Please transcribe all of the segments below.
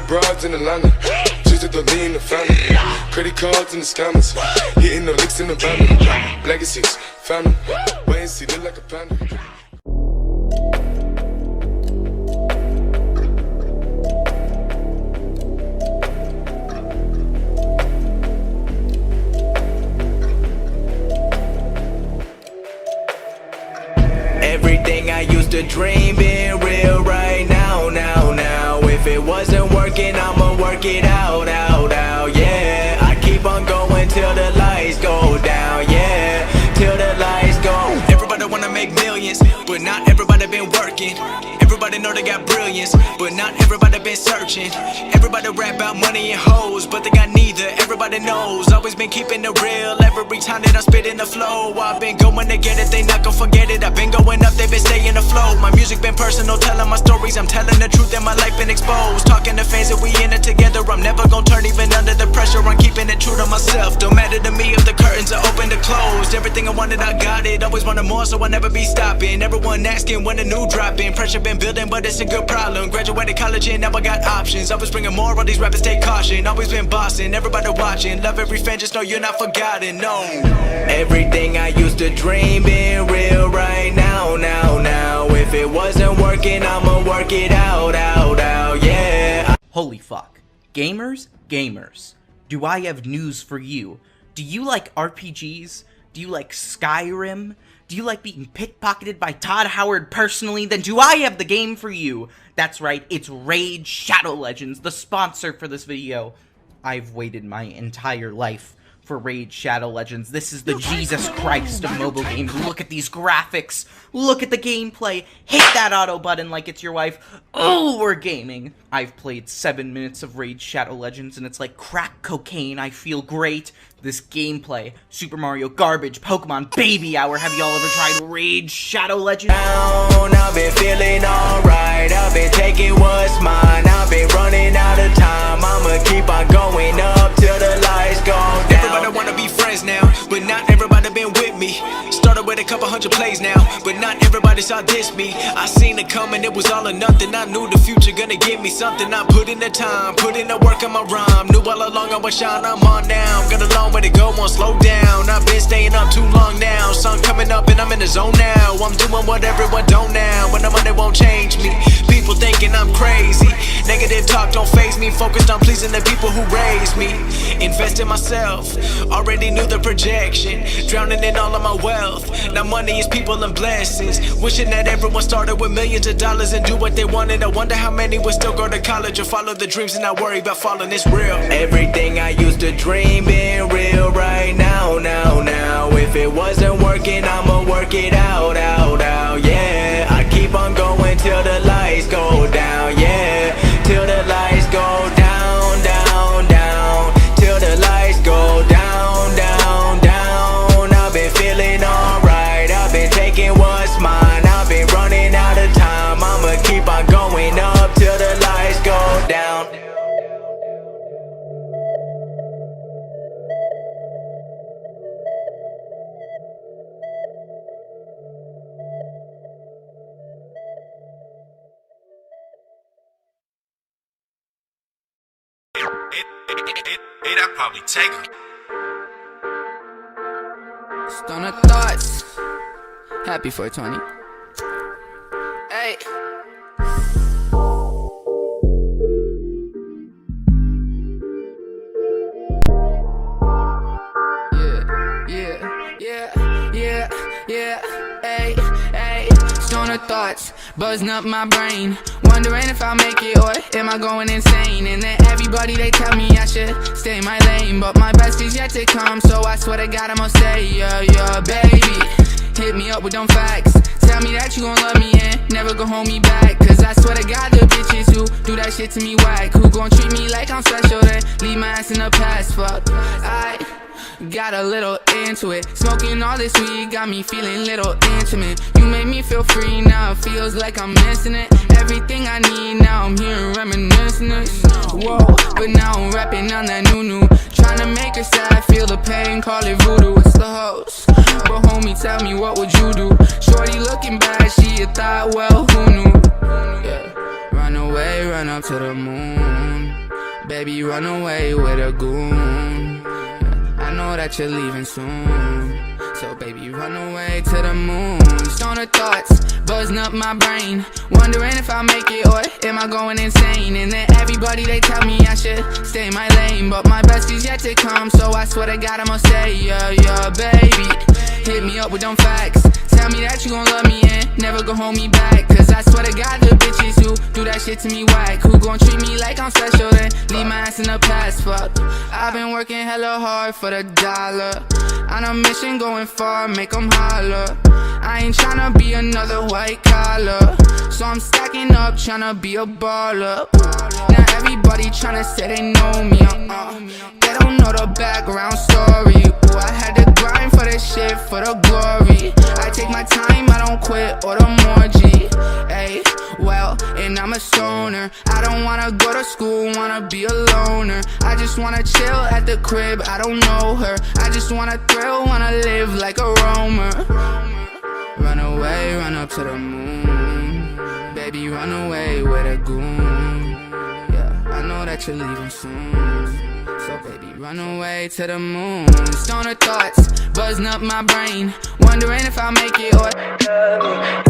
broads in Atlanta, just to the lean the family. Credit cards in the scammers, hitting the licks in the van. Legacies, family, wait and see, look like a panda. Everything I used to dream being real right now, now. If it wasn't working, I'ma work it out, yeah. I keep on going till the lights go down, yeah. Till the lights go. Everybody wanna make millions, but not everybody been working. Everybody know they got brilliance, but not everybody been searching. Everybody rap about money and hoes, but they got neither. Everybody knows, always been keeping it real. Every time that I spit in the flow, I've been going to get it, they not gon' forget it. I've been going up, they been staying afloat. My music been personal, telling my stories. I'm telling the truth and my life been exposed. Talking to fans that we in it together. I'm never gon' turn even under the pressure. I'm keeping it true to myself. Don't matter to me if the curtains are open or closed. Everything I wanted, I got it. Always wanted more, so I'll never be stopping. Everyone asking when a new dropping. Pressure been building, but it's a good problem. Graduated college and now I got options. Always bringing more, all these rappers take caution. Always been bossing, everybody watching. Love every fan, just know you're not forgotten, no. Everything I used to dream being real right now. If it wasn't working, I'ma work it out, yeah. Holy fuck. Gamers, do I have news for you? Do you like RPGs? Do you like Skyrim? Do you like being pickpocketed by Todd Howard personally? Then do I have the game for you? That's right, it's Raid Shadow Legends, the sponsor for this video. I've waited my entire life for Raid Shadow Legends. This is the Jesus Christ of mobile games. Look at these graphics. Look at the gameplay. Hit that auto button like it's your wife. Oh, we're gaming. I've played 7 minutes of Raid Shadow Legends and it's like crack cocaine. I feel great. This gameplay, Super Mario garbage, Pokemon Baby Hour. Have y'all ever tried Raid Shadow Legends? I've been feeling alright. I've been taking what's mine. I've been running out of time. I'ma keep on going up till the lights go down. Everybody wanna be friends now, but not everybody been with me. Started with a couple hundred plays now, but not everybody saw this me. I seen it coming, it was all or nothing. I knew the future gonna give me something. I put in the time, put in the work on my rhyme. Knew all along I would shine, I'm on now. Got a long way to go, won't slow down. I've been staying up too long now. Sun coming up and I'm in the zone now. I'm doing what everyone don't now. When the money won't change me. People thinking I'm crazy. Negative talk don't faze me. Focused on pleasing the people who raised me. Invest in myself. Already knew the projection. Drowning in all of my wealth. Now money is people and blessings. Wishing that everyone started with millions of dollars and do what they wanted. I wonder how many would still go to college or follow the dreams and not worry about falling. It's real. Everything I used to dream being real right now. If it wasn't working, I'ma work it out, yeah. I keep on going till the lights go down, yeah. Till the lights go down, till the lights go down. I've been feeling alright. I've been taking what's mine. I've been running out of time. I'ma keep on going up till the lights go down. I'd probably take her. Stunner thoughts. Happy 420. Hey. Yeah. Hey. Stoner thoughts buzzing up my brain. Wondering if I'll make it or am I going insane? And then everybody they tell me I should stay in my lane, but my best is yet to come, so I swear to God I'ma stay. Yeah, baby, hit me up with them facts. Tell me that you gon' love me and never gon' hold me back. Cause I swear to God the bitches who do that shit to me whack. Who gon' treat me like I'm special then leave my ass in the past. Fuck, I got a little into it. Smoking all this weed got me feeling little intimate. You made me feel free, now it feels like I'm missing it. Everything I need, now I'm here reminiscing it. Whoa, but now I'm rapping on that new. Trying to make her sad, feel the pain, call it voodoo. It's the host, but homie, tell me what would you do? Shorty looking bad, she a thought, well, who knew? Yeah, run away, run up to the moon. Baby, run away with a goon. I know that you're leaving soon. So baby, run away to the moon. Stoner thoughts, buzzing up my brain, wondering if I'll make it or am I going insane. And then everybody, they tell me I should stay in my lane, but my best is yet to come, so I swear to God I'ma say, yeah, yeah, baby. Hit me up with them facts, tell me that you gon' love me and never gon' hold me back. Cause I swear to God, the bitches who do that shit to me whack, who gon' treat me like I'm special then leave my ass in the past. Fuck, I've been working hella hard for the dollar, on a mission going far, make 'em holler. I ain't tryna be another white collar, so I'm stacking up, tryna be a baller. Now everybody tryna say they know me, they don't know the background story. Ooh, I had to grind for this shit, for the glory. I take my time, I don't quit, or the more G. Ay, well, and I'm a stoner. I don't wanna go to school, wanna be a loner. I just wanna chill at the crib, I don't know her. I just wanna thrill, wanna live like a roamer. Run away, run up to the moon. Baby, run away with a goon. Yeah, I know that you're leaving soon, so baby, run away to the moon. Stoner thoughts, buzzing up my brain, wondering if I'll make it or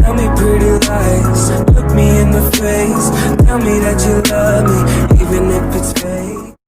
tell me pretty lies, look me in the face, tell me that you love me, even if it's fake.